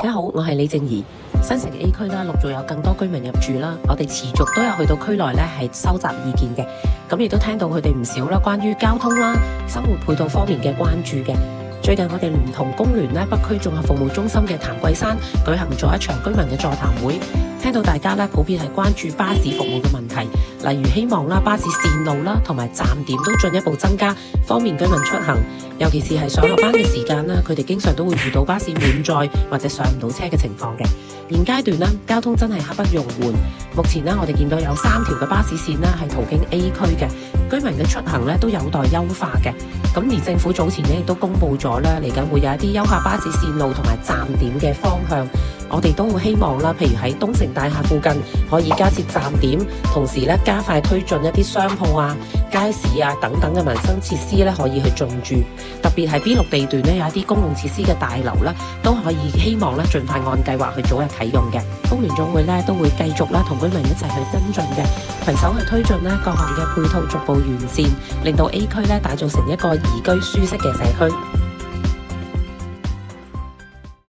家好，我係李靜怡。新城 A 區啦，陸續有更多居民入住啦，我哋持續都有去到區內咧係收集意見嘅，咁亦都聽到佢哋唔少啦，關於交通啦、生活配套方面嘅關注嘅。最近我哋聯同工聯咧北區綜合服務中心嘅譚桂山舉行咗一場居民嘅座談會，聽到大家咧普遍係關注巴士服務嘅問題，例如希望啦巴士線路啦同埋站點都進一步增加，方便居民出行，尤其是係上落班嘅時間啦，佢哋經常都會遇到巴士滿載或者上唔到車嘅情況嘅。現階段啦，交通真係刻不容緩。目前啦，我哋見到有3條嘅巴士線啦係途經 A 區嘅，居民嘅出行咧都有待優化嘅。咁而政府早前咧亦都公布咗啦，嚟緊會有一啲優化巴士線路同埋站點嘅方向。我哋都會希望啦，譬如喺東城大廈附近可以加設站點，同時咧加快推進一啲商鋪啊、街市啊等等嘅民生設施咧可以去進駐。特別係 B6地段咧有一啲公共設施嘅大樓啦，都可以希望咧盡快按計劃去早日啟用嘅。工聯總會咧都會繼續啦同居民一齊去跟進嘅，攜手去推進咧各項嘅配套逐步完善，令到 A 區咧打造成一個宜居舒適嘅社區。